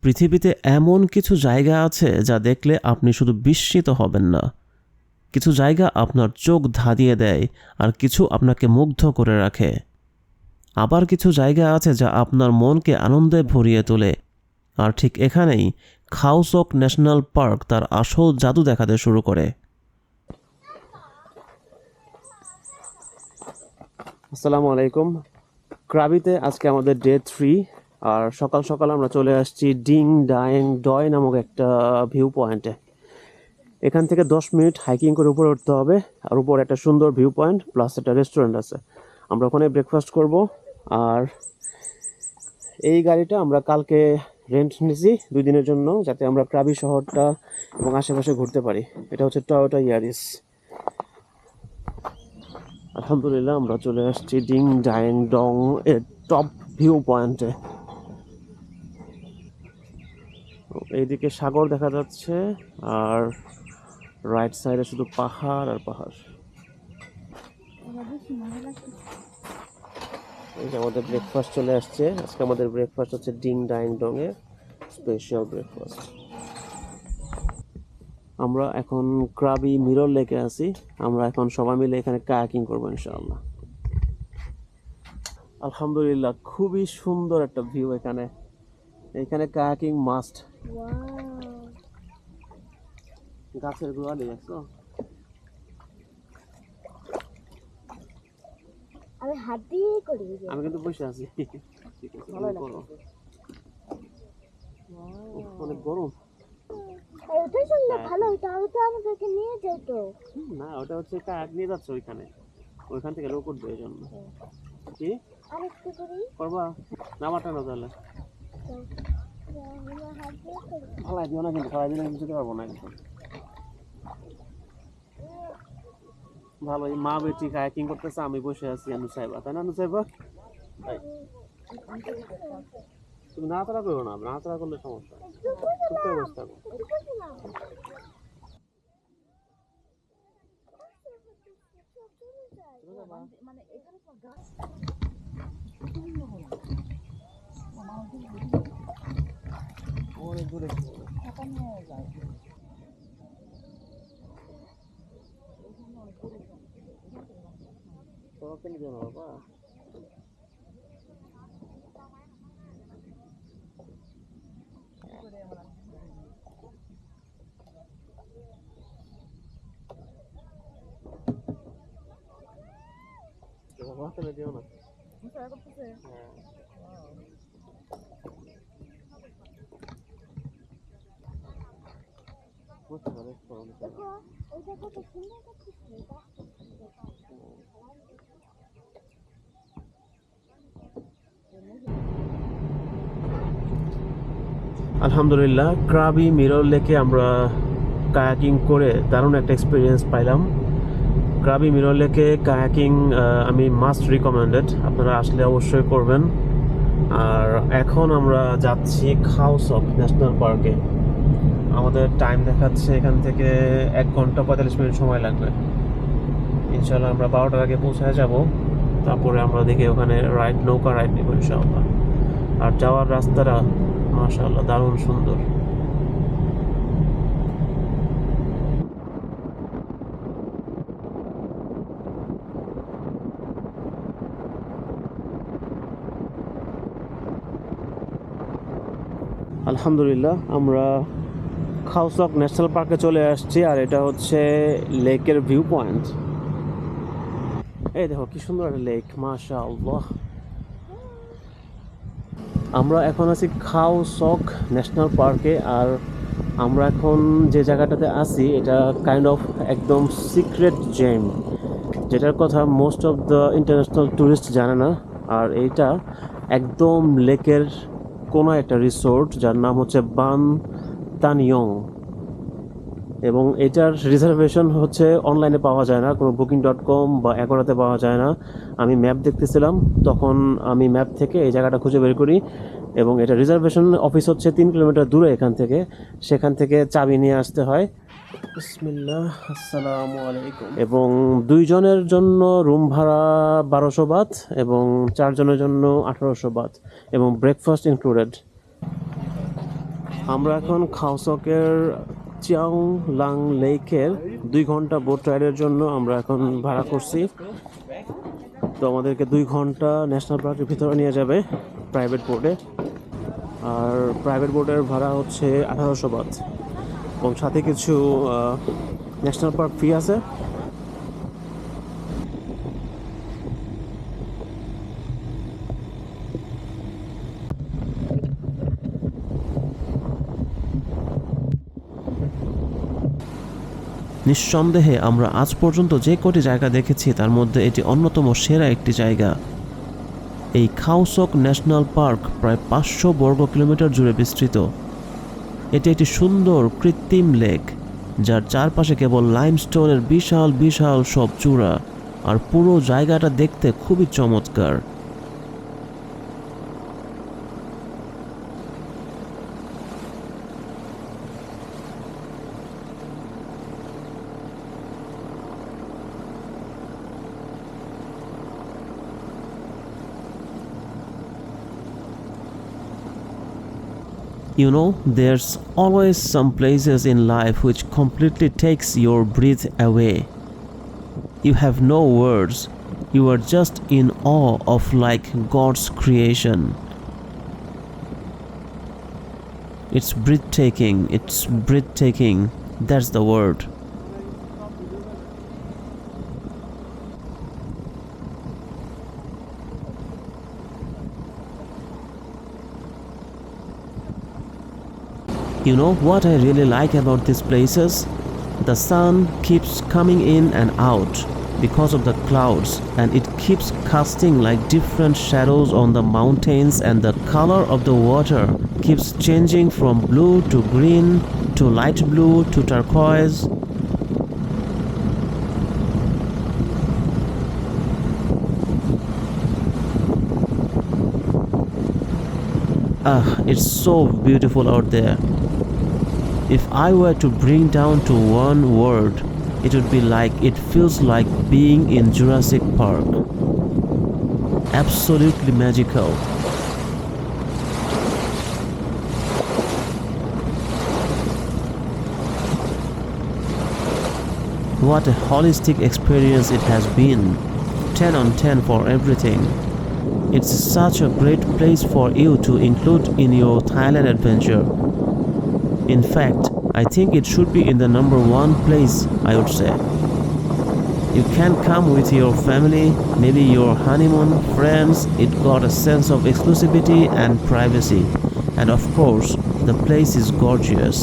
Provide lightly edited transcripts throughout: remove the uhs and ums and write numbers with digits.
পৃথিবীতে এমন কিছু জায়গা আছে যা দেখলে আপনি শুধু বিস্মিত হবেন না। কিছু জায়গা আপনার চোখ ধাঁধিয়ে দেয়, আর কিছু আপনাকে মুগ্ধ করে রাখে। আবার কিছু জায়গা আছে যা আপনার মনকে আনন্দে ভরিয়ে তোলে। আর ঠিক এখানেই খাও sok ন্যাশনাল পার্ক তার আসল জাদু দেখাতে শুরু করে। আসসালামু আলাইকুম। ক্রাবিতে আজকে আমাদের ডে 3, আর সকাল সকাল আমরা চলে আসছি ডিং ডাইং ডয় নামক একটা ভিউ পয়েন্টে। এখান থেকে 10 মিনিট হাইকিং করে উপরে উঠতে হবে, আর উপরে একটা সুন্দর ভিউ পয়েন্ট প্লাস একটা রেস্টুরেন্ট আছে। আমরা ওখানে ব্রেকফাস্ট করব। আর এই গাড়িটা আমরা কালকে রেন্ট নিয়েছি 2 দিনের জন্য, যাতে আমরা ক্রাবি শহরটা এবং আশেপাশে ঘুরতে পারি। এটা হচ্ছে টয়োটা ইয়ারিস। আলহামদুলিল্লাহ আমরা চলে আসছি ডিং ডাইং ডং এর টপ ভিউ পয়েন্টে। এইদিকে সাগর দেখা যাচ্ছে, আর রাইট সাইডে শুধু পাহাড় আর পাহাড়। এই যে আমাদের ব্রেকফাস্ট চলে আসছে। আজকে আমাদের ব্রেকফাস্ট হচ্ছে ডিং ডাইং ডং এর স্পেশাল ব্রেকফাস্ট। আমরা এখন ক্রাবি মিরর লেকে আছি। আমরা এখন সবাই মিলে এখানে কায়াকিং করবো ইনশাআল্লাহ। আলহামদুলিল্লাহ খুবই সুন্দর একটা ভিউ এখানে। এখানে কায়াকিং মাস্ট। গাছের গোড়ালি দেখছো? আমি হাত দিয়ে করি। আমি কিন্তু বসে আছি। ঠিক আছে, করো। অনেক গরম। ওটা শুনলে ভালো হতো, ওটা আমাদেরকে নিয়ে যেত। না, ওটা হচ্ছে কায়াক নিয়ে যাচ্ছে ওইখান থেকে লোক উঠবে এই জন্য। কি আরেকটু করি করবা? নামাটা না তাহলে ফালাই দিও না, কিন্তু ফালাই দিলে কিছু পারবো না একদম। ভালো, এই মা বেটি কায়াকিং করতেছে, আমি বসে আছি। নুসাইবা, তাই না নুসাইবা? তুমি নাড়াতাড়া করো না, নাড়াতাড়া করলে সমস্যা। চুপ করে বসে থাকো। অনেক দূরে তোমাকে নিয়ে যাবো বাবা। ফেলে দিও না। বুঝতে পারছো? আলহামদুলিল্লাহ ক্রাবি মিরর লেকে আমরা কায়াকিং করে দারুণ একটা এক্সপিরিয়েন্স পাইলাম। ক্রাবি মিরর লেকে কায়াকিং আমি মাস্ট রিকমেন্ডেড, আপনারা আসলে অবশ্যই করবেন। আর এখন আমরা যাচ্ছি খাও sok ন্যাশনাল পার্কে। আমাদের টাইম দেখাচ্ছে এখান থেকে 1 ঘন্টা 45 মিনিট সময় লাগবে। ইনশাল্লাহ আমরা 12টার আগে পৌঁছায় যাব। তারপরে আমরা দেখি ওখানে নৌকা রাইড নেব ইনশাআল্লাহ। আর যাওয়ার রাস্তাটা মাশাআল্লাহ দারুণ সুন্দর। আলহামদুলিল্লাহ আমরা খাও sok ন্যাশনাল পার্কে চলে আসছি, আর এটা হচ্ছে লেকের ভিউ পয়েন্ট। এই দেখো কি সুন্দর একটা লেক, মাশাআল্লাহ। আমরা এখন আছি খাও sok ন্যাশনাল পার্কে। আর আমরা এখন যে জায়গাটাতে আছি এটা কাইন্ড অফ একদম সিক্রেট জেম, যেটার কথা most of the international tourist জানে না। আর এইটা একদম লেকের কোনো একটা রিসোর্ট, যার নাম হচ্ছে বান তানিয়ং। এবং এটার রিজার্ভেশন হচ্ছে অনলাইনে পাওয়া যায় না, কোনো booking.com বা অ্যাগোরাতে পাওয়া যায় না। আমি ম্যাপ দেখতেছিলাম, তখন আমি ম্যাপ থেকে এই জায়গাটা খুঁজে বের করি। এবং এটা রিজার্ভেশন অফিস হচ্ছে 3 কিলোমিটার দূরে এখান থেকে। সেখান থেকে চাবি নিয়ে আসতে হয়। বিসমিল্লাহ, আসসালামু আলাইকুম। এবং 2 জনের জন্য রুম ভাড়া 1200 বাত এবং 4 জনের জন্য 1800 বাত এবং ব্রেকফাস্ট ইনক্লুডেড। আমরা এখন খাওসকের চিয়াং লাং লেকের 2 ঘন্টা বোট রাইডের জন্য আমরা এখন ভাড়া করছি। তো আমাদেরকে 2 ঘন্টা ন্যাশনাল পার্কের ভিতরে নিয়ে যাবে প্রাইভেট বোটে। আর প্রাইভেট বোটের ভাড়া হচ্ছে 1800 বাত এবং সাথে কিছু ন্যাশনাল পার্ক ফি আছে। নিঃসন্দেহে আমরা আজ পর্যন্ত যে কটি জায়গা দেখেছি তার মধ্যে এটি অন্যতম সেরা একটি জায়গা। এই খাওসক ন্যাশনাল পার্ক প্রায় 500 বর্গ কিলোমিটার জুড়ে বিস্তৃত। এটি একটি সুন্দর কৃত্রিম লেক, যার চারপাশে কেবল লাইমস্টোনের বিশাল বিশাল সব চূড়া, আর পুরো জায়গাটা দেখতে খুবই চমৎকার। You know, there's always some places in life which completely takes your breath away. You have no words. You are just in awe of like God's creation. It's breathtaking. It's breathtaking. That's the word. You know what I really like about these places? The sun keeps coming in and out because of the clouds, and it keeps casting like different shadows on the mountains, and the color of the water keeps changing from blue to green to light blue to turquoise. It's so beautiful out there. If I were to bring down to one word, it would be like it feels like being in Jurassic Park. Absolutely magical. What a holistic experience it has been. 10 on 10 for everything. It's such a great place for you to include in your Thailand adventure. In fact, I think it should be in the number 1 place, I would say. You can come with your family, maybe your honeymoon, friends. It got a sense of exclusivity and privacy. And of course, the place is gorgeous.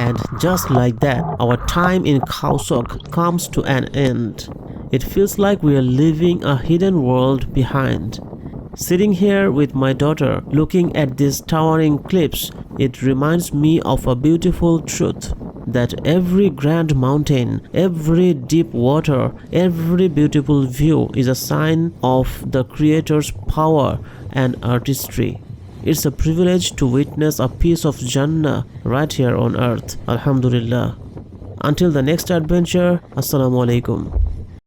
And just like that, our time in Khao comes to an end. It feels like we are leaving a hidden world behind. Sitting here with my daughter, looking at these towering cliffs, it reminds me of a beautiful truth, that every grand mountain, every deep water, every beautiful view is a sign of the Creator's power and artistry. It's a privilege to witness a piece of Jannah right here on earth. Alhamdulillah. Until the next adventure, Assalamu alaikum.